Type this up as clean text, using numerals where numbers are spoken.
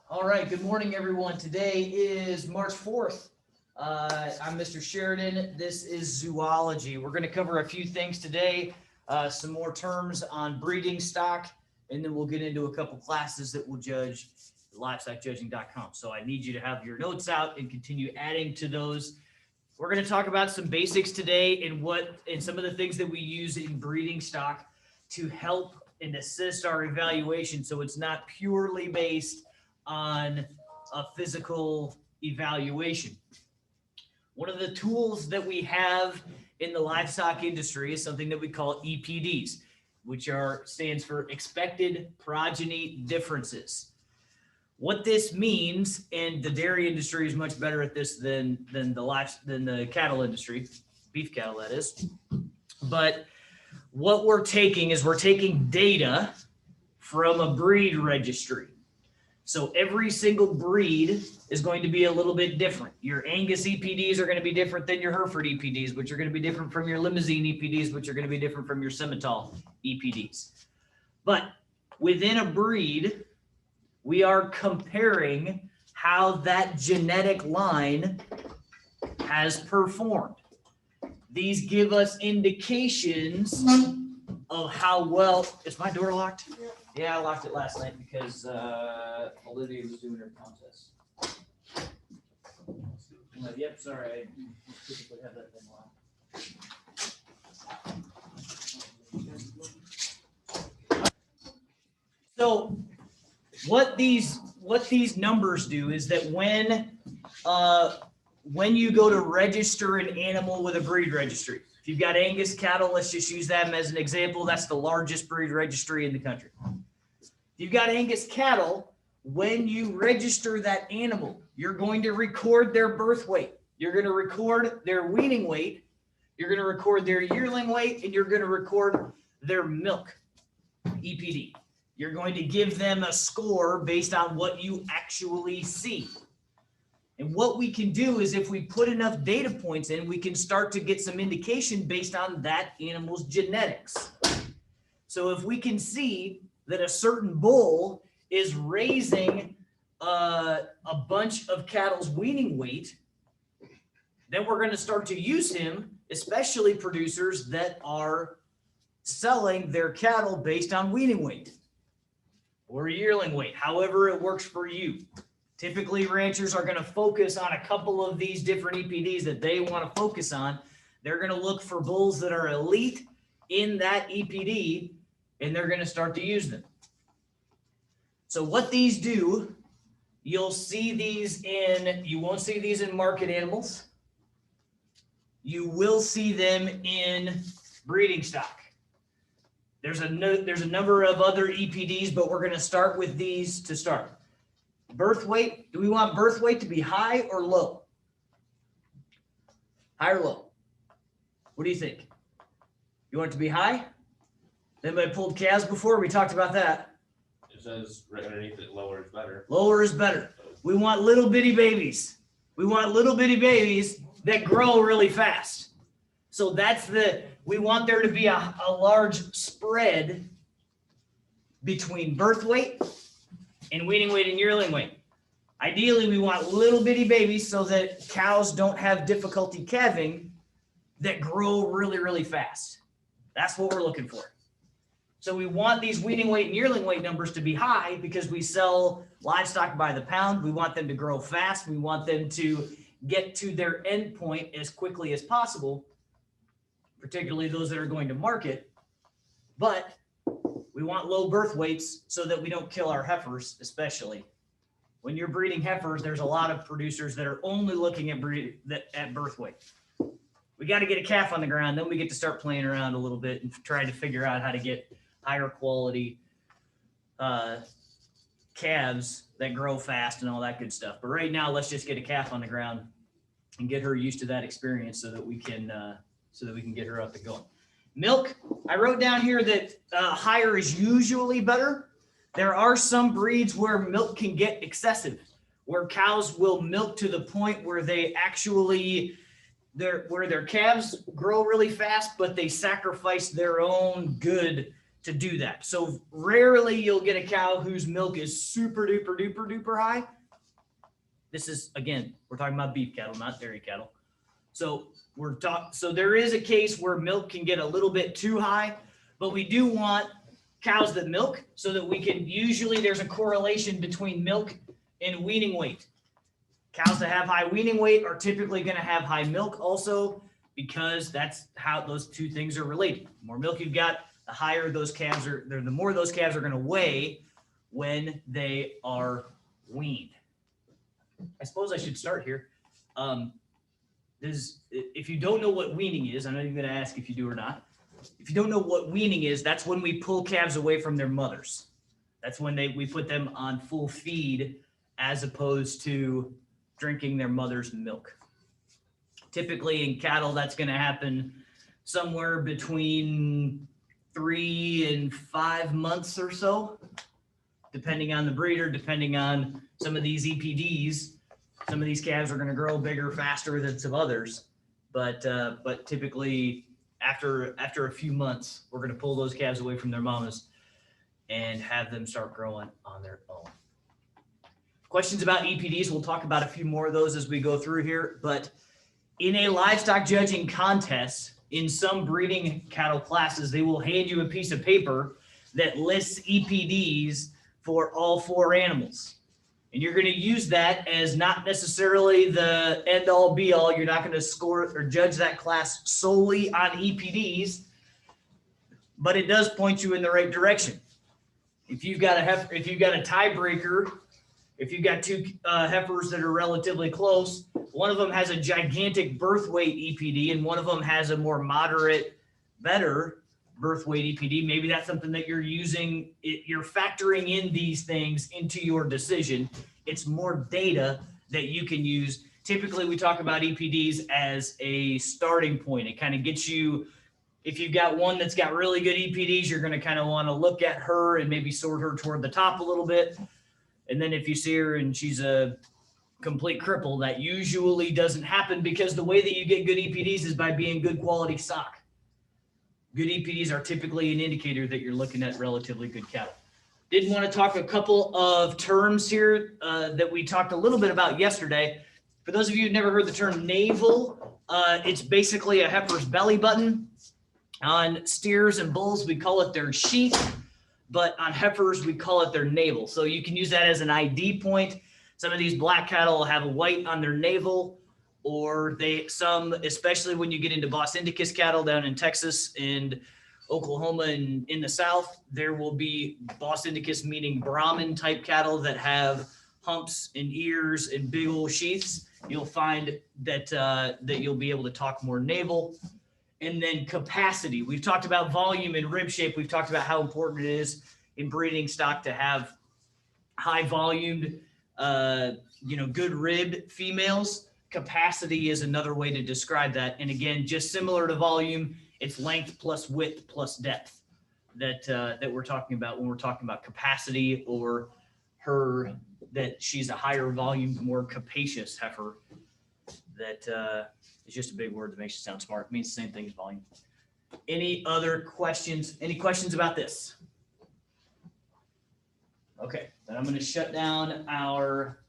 All right, good morning, everyone. Today is March 4th. I'm Mr. Sheridan. This is Zoology. We're going to cover a few things today, some more terms on breeding stock, and then we'll get into a couple classes that we'll judge at livestockjudging.com. So I need you to have your notes out and continue adding to those. We're going to talk about some basics today and some of the things that we use in breeding stock to help and assist our evaluation, so it's not purely based on a physical evaluation. One of the tools that we have in the livestock industry is something that we call EPDs, which stands for expected progeny differences. What this means, and the dairy industry is much better at this than the cattle industry, beef cattle that is. But what we're taking data from a breed registry. So every single breed is going to be a little bit different. Your Angus EPDs are going to be different than your Hereford EPDs, which are going to be different from your Limousine EPDs, which are going to be different from your Simmental EPDs. But within a breed, we are comparing how that genetic line has performed. These give us indications of how well. Is my door locked? Yeah, I locked it last night because Olivia was doing her contest. Yep, sorry, I typically have that thing locked. So what these numbers do is that when you go to register an animal with a breed registry, if you've got Angus cattle, let's just use them as an example. That's the largest breed registry in the country. If you've got Angus cattle, when you register that animal, you're going to record their birth weight. You're going to record their weaning weight. You're going to record their yearling weight, and you're going to record their milk EPD. You're going to give them a score based on what you actually see. And what we can do is, if we put enough data points in, we can start to get some indication based on that animal's genetics. So if we can see that a certain bull is raising a bunch of cattle's weaning weight, then we're going to start to use him, especially producers that are selling their cattle based on weaning weight or yearling weight, however it works for you. Typically, ranchers are going to focus on a couple of these different EPDs that they want to focus on. They're going to look for bulls that are elite in that EPD, and they're going to start to use them. So what these do, you'll see these you won't see these in market animals. You will see them in breeding stock. There's a number of other EPDs, but we're going to start with these to start. Birth weight, do we want birth weight to be high or low? High or low? What do you think? You want it to be high? Anybody pulled calves before? We talked about that. It says right underneath it, lower is better. Lower is better. We want little bitty babies. We want little bitty babies that grow really fast. So we want there to be a large spread between birth weight and weaning weight and yearling weight. Ideally, we want little bitty babies so that cows don't have difficulty calving that grow really, really fast. That's what we're looking for. So we want these weaning weight and yearling weight numbers to be high because we sell livestock by the pound. We want them to grow fast. We want them to get to their end point as quickly as possible, particularly those that are going to market. But we want low birth weights so that we don't kill our heifers, especially. When you're breeding heifers, there's a lot of producers that are only looking at birth weight. We got to get a calf on the ground, then we get to start playing around a little bit and try to figure out how to get higher quality calves that grow fast and all that good stuff. But right now, let's just get a calf on the ground and get her used to that experience so that we can get her up and going. Milk, I wrote down here that higher is usually better. There are some breeds where milk can get excessive, where cows will milk to the point where they actually, where their calves grow really fast, but they sacrifice their own good to do that. So rarely you'll get a cow whose milk is super duper duper duper high. This is, again, we're talking about beef cattle, not dairy cattle. So so there is a case where milk can get a little bit too high, but we do want cows that milk so that we can, usually there's a correlation between milk and weaning weight. Cows that have high weaning weight are typically going to have high milk also, because that's how those two things are related. The more milk you've got, the higher those calves are, the more those calves are going to weigh when they are weaned. I suppose I should start here. If you don't know what weaning is, I'm not even going to ask if you do or not. If you don't know what weaning is, that's when we pull calves away from their mothers. That's when we put them on full feed as opposed to drinking their mother's milk. Typically in cattle, that's going to happen somewhere between 3 and 5 months or so, depending on the breeder, depending on some of these EPDs. Some of these calves are going to grow bigger, faster than some others, but typically after a few months, we're going to pull those calves away from their mamas and have them start growing on their own. Questions about EPDs, we'll talk about a few more of those as we go through here, but in a livestock judging contest, in some breeding cattle classes, they will hand you a piece of paper that lists EPDs for all 4 animals. And you're going to use that as not necessarily the end all be all. You're not going to score or judge that class solely on EPDs, but it does point you in the right direction. If you've got a tiebreaker, if you've got 2 heifers that are relatively close, one of them has a gigantic birth weight EPD and one of them has a more moderate, better birth weight EPD. Maybe that's something that you're using. You're factoring in these things into your decision. It's more data that you can use. Typically, we talk about EPDs as a starting point. It kind of gets you, if you've got one that's got really good EPDs, you're going to kind of want to look at her and maybe sort her toward the top a little bit. And then if you see her and she's a complete cripple, that usually doesn't happen, because the way that you get good EPDs is by being good quality stock. Good EPDs are typically an indicator that you're looking at relatively good cattle. Did want to talk a couple of terms here that we talked a little bit about yesterday. For those of you who've never heard the term navel, it's basically a heifer's belly button. On steers and bulls, we call it their sheath, but on heifers, we call it their navel. So you can use that as an ID point. Some of these black cattle will have a white on their navel, or some, especially when you get into Bos Indicus cattle down in Texas and Oklahoma and in the South, there will be Bos Indicus, meaning Brahmin type cattle that have humps and ears and big old sheaths. You'll find that that you'll be able to talk more navel. And then capacity. We've talked about volume and rib shape. We've talked about how important it is in breeding stock to have high volumed, good ribbed females. Capacity is another way to describe that. And again, just similar to volume, it's length plus width plus depth that we're talking about when we're talking about capacity, or that she's a higher volume, more capacious heifer. That is just a big word that makes you sound smart. It means the same thing as volume. Any other questions? Any questions about this? Okay, then I'm going to shut down our